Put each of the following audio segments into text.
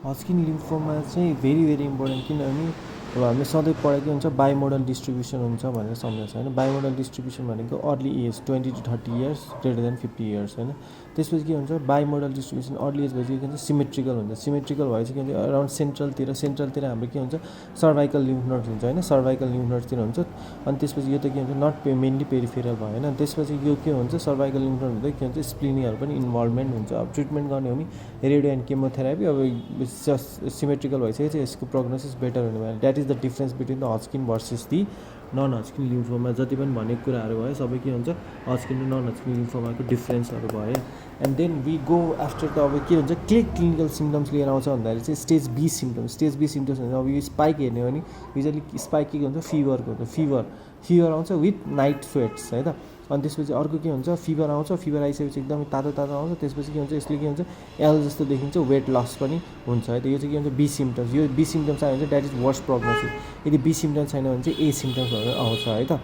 हस्किन lymphoma चाहिँ very important किनभने अब हामीले सधैँ पढेकै हुन्छ बाइमोडल डिस्ट्रिब्युसन हुन्छ भनेर सम्झाउँछ होइन। बाइमोडल डिस्ट्रिब्युसन भनेको early age 20 to 30 years greater than 50 years होइन। त्यसपछि के हुन्छ बाइमोडल डिस्ट्रिब्युसन अर्ली एज भएपछि के हुन्छ सिमेट्रिकल हुन्छ। सिमेट्रिकल भएपछि के हुन्छ अराउन्ड सेन्ट्रलतिर हाम्रो के हुन्छ सर्भाइकल लिम्फ नोड्स हुन्छ होइन। सर्भाइकल लिम्फ नोड्सतिर हुन्छ अनि त्यसपछि यो त के हुन्छ नट मेनली पेरिफेरल भयो होइन। त्यसपछि यो के हुन्छ सर्भाइकल लिम्फ नोड हुँदै के हुन्छ स्प्लिनिङहरू पनि इन्भल्भमेन्ट हुन्छ। अब ट्रिटमेन्ट गर्ने हो भने रेडियो एन्ड केमोथेरापी। अब सिमेट्रिकल भइसकेपछि यसको प्रोग्नोसिस बेटर हुने भयो। That is the difference between the Hodgkin versus the non Hodgkin lymphoma. जति पनि भनेको कुराहरू भयो सबै के हुन्छ हस्किन र नन हस्किन लिम्फोमाको डिफ्रेन्सहरू भयो। And then we go after त अब के हुन्छ के क्लिनिकल सिम्टम्स लिएर आउँछ भन्दाखेरि चाहिँ स्टेज बी सिम्टम्स हुन्छ। अब यो स्पाइक हेर्ने हो भने युजली स्पाइक के हुन्छ फिभरको हुन्छ। फिभर आउँछ विथ नाइट स्वेट्स है त। अनि त्यसपछि अर्को के हुन्छ फिभर आउँछ। फिभर आइसकेपछि एकदमै तातो आउँछ। त्यसपछि के हुन्छ यसले के हुन्छ एल जस्तो देखिन्छ वेट लस पनि हुन्छ है त। यो चाहिँ के हुन्छ बी सिम्टम्स। यो बी सिम्टम्स आयो भने चाहिँ द्याट इज वर्स्ट प्रोग्नोसिस। यदि बी सिम्टम्स छैन भने चाहिँ ए सिम्टम्सहरू आउँछ है त।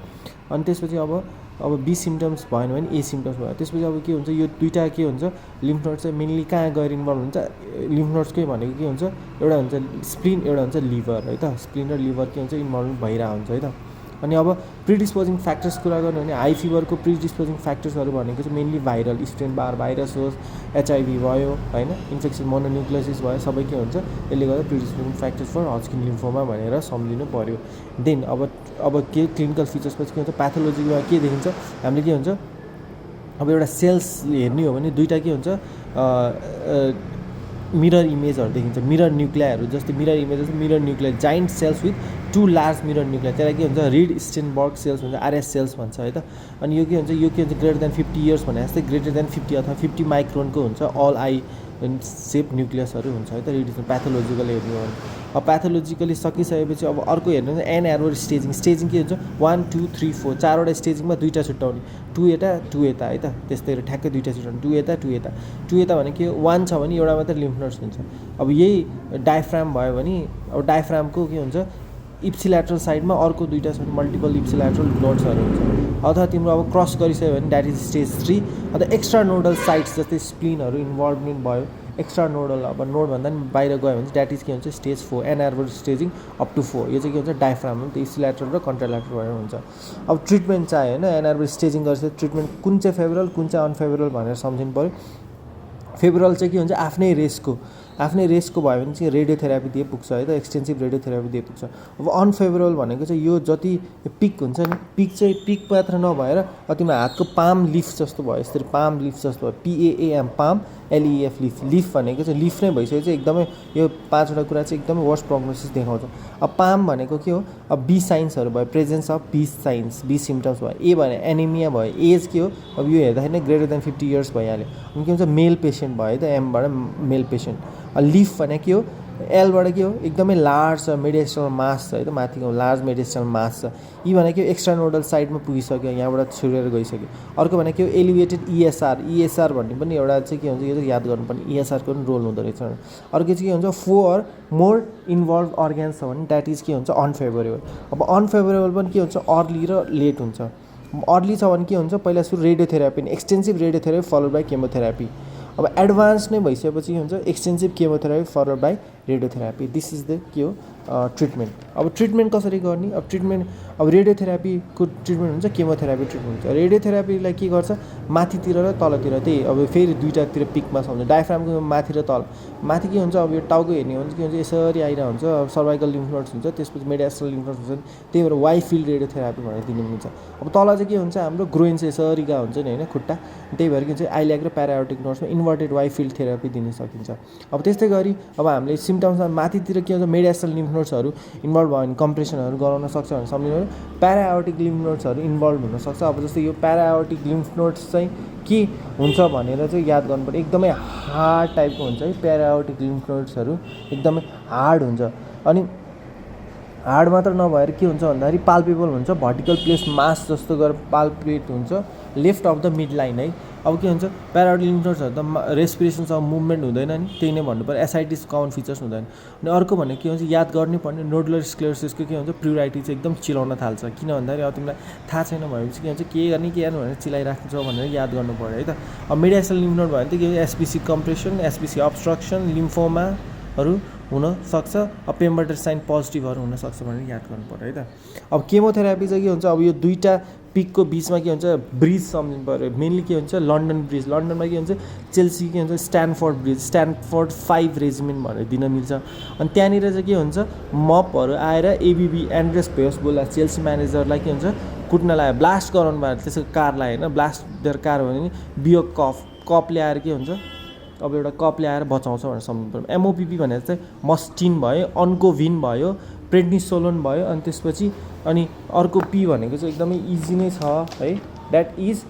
अनि त्यसपछि अब बी सिम्टम्स भएन भने ए सिम्टम्स भयो। त्यसपछि अब के हुन्छ यो दुईवटा के हुन्छ लिम्फ नोड चाहिँ मेनली कहाँ गएर इन्भल्भ हुन्छ लिम्फ नोड्सकै भनेको के हुन्छ एउटा हुन्छ स्प्लिन एउटा हुन्छ लिभर है त। स्प्लिन र लिभर के हुन्छ इन्भल्भ भइरहेको हुन्छ है त। अनि अब प्रिडिस्पोजिङ फ्याक्टर्स कुरा गर्नु भने हाई फिभरको प्रिडिस्पोजिङ फ्याक्टर्सहरू भनेको चाहिँ मेनली भाइरल स्ट्रेन बार भाइरस होस् एचआइभी भयो होइन इन्फेक्सन मोनोन्युक्लियोसिस भयो सबै के हुन्छ यसले गर्दा प्रिडिस्पोजिङ फ्याक्टर्स फर हस्किन लिम्फोमा भनेर सम्झिनु पऱ्यो। देन अब के क्लिनिकल फिचर्सपछि के हुन्छ प्याथोलोजीमा के देखिन्छ हामीले के हुन्छ अब एउटा सेल्स हेर्ने हो भने दुईवटा के हुन्छ मिरर इमेजहरू देखिन्छ। मिरर न्युक्लियाहरू जस्तै mirror nuclei giant cells with two large mirror nuclei त्यसलाई के हुन्छ रिड स्टेनबर्ग सेल्स भन्छ आरएस सेल्स भन्छ है त। अनि यो के हुन्छ ग्रेटर देन 50 इयर्स भने जस्तै ग्रेटर देन 50 अथवा 50 माइक्रोनको हुन्छ अल आई सेप न्युक्लियसहरू हुन्छ है त रिडिसन प्याथोलोजिकल हेर्ने हो भने। अब प्याथोलोजिकली सकिसकेपछि अब अर्को हेर्नु भने एन एरोर स्टेजिङ के हुन्छ 1 2 3 4 चारवटा स्टेजिङमा दुईवटा छुट्याउने 2 यता है त। त्यस्तै ठ्याक्कै दुईवटा छुट्याउने 2 यता भने के 1 छ भने एउटा मात्रै लिम्फ नोड्स हुन्छ। अब यही डायफ्राम भयो भने अब डायफ्रामको के हुन्छ इप्सिल्याट्रल साइडमा अर्को दुईवटा छ मल्टिपल इप्सिल्याट्रल नोड्सहरू हुन्छ। अथवा तिम्रो अब क्रस गरिसक्यो भने द्याट इज स्टेज 3 अथवा एक्स्ट्रा नोडल साइट्स जस्तै स्प्लिनहरू इन्भल्भमेन्ट भयो एक्स्ट्रा नोडल अब नोडभन्दा पनि बाहिर गयो भने द्याट इज के हुन्छ स्टेज 4 एनार्बर स्टेजिङ अप टु 4। यो चाहिँ के हुन्छ डायफ्राम त्यो इप्सिल्याट्रल र कन्ट्राल्याट्रल भएर हुन्छ। अब ट्रिटमेन्ट चाहिँ होइन एनार्बर स्टेजिङ गरेपछि ट्रिटमेन्ट कुन चाहिँ फेभरल कुन चाहिँ अनफेभरल भनेर सम्झिनु पऱ्यो। फेभरल चाहिँ के हुन्छ आफ्नै रेसको भयो भने चाहिँ रेडियोथेरापी दिए पुग्छ है त एक्सटेन्सिभ रेडियोथेरापी दिए पुग्छ। अब अनफेभरेबल भनेको चाहिँ यो जति पिक हुन्छ नि पिक मात्र नभएर तिम्रो हातको पाम लिफ जस्तो भयो यसरी पाम लिफ जस्तो भयो पिएएम पाम एलइएफ लिफ भनेको चाहिँ लिफ नै भइसक्यो चाहिँ एकदमै यो पाँचवटा कुरा चाहिँ एकदमै वर्स्ट प्रोग्नोसिस देखाउँछ। अब पाम भनेको के हो अब बी साइन्सहरू भयो presence of B signs B symptoms भयो। ए भने एनिमिया भयो एज के हो अब यो हेर्दाखेरि नै ग्रेटर देन 50 इयर्स भइहाल्यो। अनि के हुन्छ मेल पेसेन्ट भयो त एमबाट मेल पेसेन्ट। लिफ भने के हो एलबाट के हो एकदमै लार्ज छ मेडिएस्ट्रल मास छ है त माथिको लार्ज मेडिएस्ट्रल मास छ। यी भनेको एक्स्ट्रा नोडल साइडमा पुगिसक्यो यहाँबाट छुटेर गइसक्यो। अर्को भनेको एलिभेटेड इएसआर भन्ने पनि एउटा चाहिँ के हुन्छ यो चाहिँ याद गर्नुपर्ने इएसआरको पनि रोल हुँदो रहेछ। अर्को चाहिँ के हुन्छ 4 मोर इन्भल्भ अर्ग्यान्स छ भने द्याट इज के हुन्छ अनफेभरेबल। अब अनफेभरेबल पनि के हुन्छ अर्ली र लेट हुन्छ। अर्ली छ भने के हुन्छ पहिला सुरु radiotherapy extensive radiotherapy followed by chemotherapy. अब एडभान्स नै भइसकेपछि के हुन्छ extensive chemotherapy followed by radiotherapy. This is the के हो ट्रिटमेन्ट। अब ट्रिटमेन्ट कसरी गर्ने अब ट्रिटमेन्ट अब रेडियोथेरापीको ट्रिटमेन्ट हुन्छ केमोथेरापी ट्रिटमेन्ट हुन्छ। रेडियोथेरापीलाई के गर्छ माथितिर र तलतिर त्यही अब फेरि दुईवटातिर पिकमा सम्झ डायफ्रामको माथि र तल माथि के हुन्छ अब यो टाउको हेर्ने हो भने के हुन्छ यसरी आइरहेको हुन्छ अब सर्भाइकल लिम्फ नोड्स हुन्छ त्यसपछि मेडिएस्ट्रल लिम्फ नोड्स हुन्छ त्यही भएर वाइ फिल्ड रेडियोथेरापी भनेर दिनु हुन्छ। अब तल चाहिँ के हुन्छ हाम्रो ग्रोइन चाहिँ यसरीका हुन्छ नि होइन खुट्टा त्यही भएर के हुन्छ आइल्याक र प्यारायोटिक नोड्समा इन्भर्टेड वाइ फिल्ड थेरापी दिन सकिन्छ। अब त्यस्तै गरी अब हामीले सिम्टम्समा माथितिर के हुन्छ मेडिएस्ट्रल लिम्फ नोड्सहरू इन्भल्भ भयो भने कम्प्रेसनहरू गराउन सक्छ भने सम्झिनु प्यारायोटिक लिम्फ नोड्सहरू इन्भल्भ हुनसक्छ। अब जस्तै यो प्यारायोटिक लिम्फ नोड्स चाहिँ के हुन्छ भनेर चाहिँ याद गर्नुपर्ने एकदमै हार्ड टाइपको हुन्छ है प्यारायोटिक लिम्फ नोड्सहरू एकदमै हार्ड हुन्छ। अनि हार्ड मात्र नभएर के हुन्छ भन्दाखेरि पाल्पेबल हुन्छ भर्टिकल प्लेस मास जस्तो गरेर पाल्पेट हुन्छ left of the mid line है। अब के हुन्छ प्यारायोटिक लिम्फ नोड्सहरू त रेस्पिरेसनसँग मुभमेन्ट हुँदैन नि त्यही नै भन्नु पर्यो एसाइटिस कमन फिचर्स हुँदैन। अनि अर्को भनेको के हुन्छ याद गर्नै पर्ने नोडुलर स्क्लेरोसिसको के हुन्छ प्रियोरिटी चाहिँ एकदम चिलाउन थाल्छ किन भन्दाखेरि अब तिमीलाई थाहा छैन भनेपछि के हुन्छ के गर्ने भनेर चिलाइराख्छ भनेर याद गर्नु पऱ्यो है त। अब मेडिएस्ट्रल लिम्फ नोड भयो भने त के एसपिसी कम्प्रेसन एसपिसी अब्स्ट्रक्सन लिम्फोमा नेगेटिभहरू हुनसक्छ, पेम्बरसाइन पोजिटिभहरू हुनसक्छ भनेर याद गर्नु पऱ्यो है त। अब केमोथेरापी चाहिँ के हुन्छ, अब यो दुईवटा पिकको बिचमा के हुन्छ ब्रिज सम्झिनु पऱ्यो। मेनली के हुन्छ लन्डन ब्रिज, लन्डनमा के हुन्छ चेल्सी के हुन्छ स्ट्यानफोर्ड ब्रिज, स्ट्यानफोर्ड 5 रेजिमेन्ट भनेर दिन मिल्छ। अनि त्यहाँनिर चाहिँ के हुन्छ मपहरू आएर एबिबी एन्ड्रेस भेयोस-बोला चेल्सी म्यानेजरलाई के हुन्छ कुट्न लाग्यो, ब्लास्ट गराउनु भयो त्यसको कारलाई होइन, ब्लास्ट देयर कार भने नि बियो कप ल्याएर के हुन्छ अब एउटा कप ल्याएर बचाउँछ भनेर सम्झिनु पर्यो। एमओपिपी भनेर चाहिँ मस्टिन भयो, अन्कोभिन भयो, प्रेडनिसोलोन भयो, अनि त्यसपछि अनि अर्को पी भनेको चाहिँ एकदमै इजी नै छ है, द्याट इज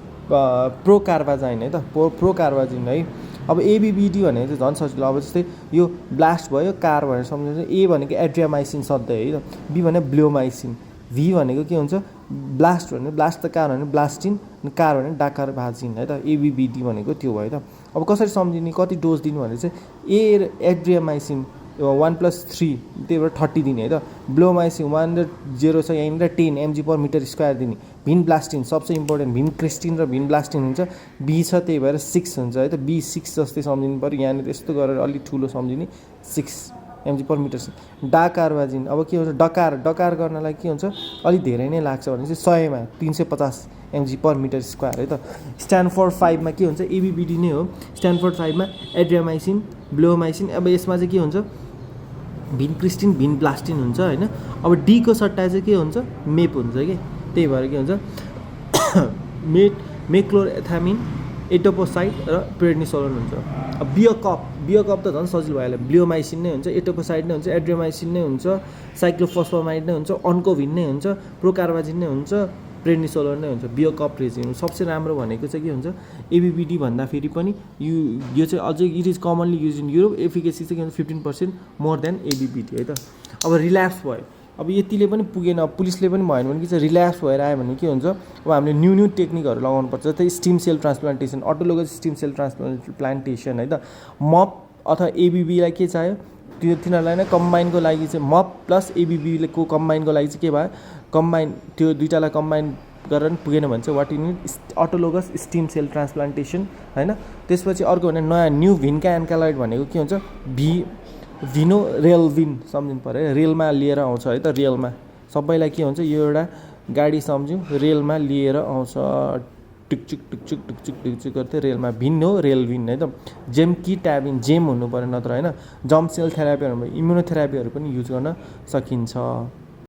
प्रोकार्बाजाइन है त, प्रोकार्बाजिन है। अब एबिबिडी भनेको चाहिँ झन् सजिलो, अब जस्तै यो ब्लास्ट भयो कार भनेर सम्झिन्छ। ए भनेको एड्रियामाइसिन सधैँ है त, बी भने ब्लियोमाइसिन, भी भनेको के हुन्छ ब्लास्ट भने ब्लास्ट त कार भने ब्लास्टिन, कार भने डाकारबाजिन है त, एबिबिडी भनेको त्यो भयो त। अब कसरी सम्झिने कति डोज दिनु भने चाहिँ ए एड्रियामाइसिन 1+3 त्यही भएर 30 दिने है त, ब्लोमाइसिन 1.0 छ यहाँनिर 10 mg/m² दिने, भिन ब्लास्टिन सबसे इम्पोर्टेन्ट भिन क्रिस्टिन र भिन ब्लास्टिन हुन्छ, बी छ त्यही भएर 6 हुन्छ है त, बी 6 जस्तै सम्झिनु पऱ्यो, यहाँनिर यस्तो गरेर अलिक ठुलो सम्झिने 6 mg/m²। डाकारबाजिन अब के हुन्छ डकार गर्नलाई के हुन्छ अलिक धेरै नै लाग्छ भने चाहिँ 100मा 350 mg/m² है त। स्ट्यानफोर्ड 5मा के हुन्छ एबिबिडी नै हो, स्ट्यानफोर्ड 5मा एड्रियामाइसिन ब्लोमाइसिन, अब यसमा चाहिँ के हुन्छ भिन क्रिस्टिन भिन ब्लास्टिन हुन्छ होइन। अब डीको सट्टा चाहिँ के हुन्छ मेप हुन्छ कि, त्यही भएर के हुन्छ मेक्लोएथामिन एटोपोसाइड र प्रेडनिसोलोन हुन्छ। अब बियोकप त झन् सजिलो भइहाल्यो, ब्लियोमाइसिन नै हुन्छ, एटोपोसाइड नै हुन्छ, एड्रियामाइसिन नै हुन्छ, साइक्लोफोस्फामाइड नै हुन्छ, अन्कोभिन नै हुन्छ, प्रोकार्बाजिन नै हुन्छ, प्रेडनिसोलोन नै हुन्छ, बियोकप रेजिम। सबसे राम्रो भनेको चाहिँ के हुन्छ एबिबिडी भन्दाखेरि पनि यो चाहिँ अझै it is commonly use in Europe, efficacy चाहिँ के हुन्छ 15% मोर देन एबिबिडी है त। अब रिल्याप्स भयो, अब यतिले पनि पुगेन, अब पुलिसले पनि भएन भने के चाहिँ रिल्याप्स भएर आयो भने के हुन्छ अब हामीले न्यू टेक्निकहरू लगाउनुपर्छ, जस्तै stem cell transplantation, autologous stem cell transplantation है त। मप अथवा एबिबीलाई के चाहियो तिनीहरूलाई नै कम्बाइनको लागि चाहिँ मप प्लस एबिबीको कम्बाइनको लागि चाहिँ के भयो कम्बाइन, त्यो दुईवटालाई कम्बाइन गरेर पुगेन भने चाहिँ what you need autologous stem cell transplantation होइन। त्यसपछि अर्को भने नयाँ न्यू भिन्का एन्कालाइड भनेको के हुन्छ भिनो रेलविन सम्झिनु पऱ्यो, रेलमा लिएर आउँछ है त, रेलमा सबैलाई के हुन्छ यो एउटा गाडी सम्झ्यौँ रेलमा लिएर आउँछ, टुकचुक गर्दै रेलमा भिन हो रेलविन है त। जेमकिट्याबिन जेम हुनु पऱ्यो नत्र होइन। जम्प सेल थेरापीहरू इम्युनोथेरापीहरू पनि युज गर्न सकिन्छ।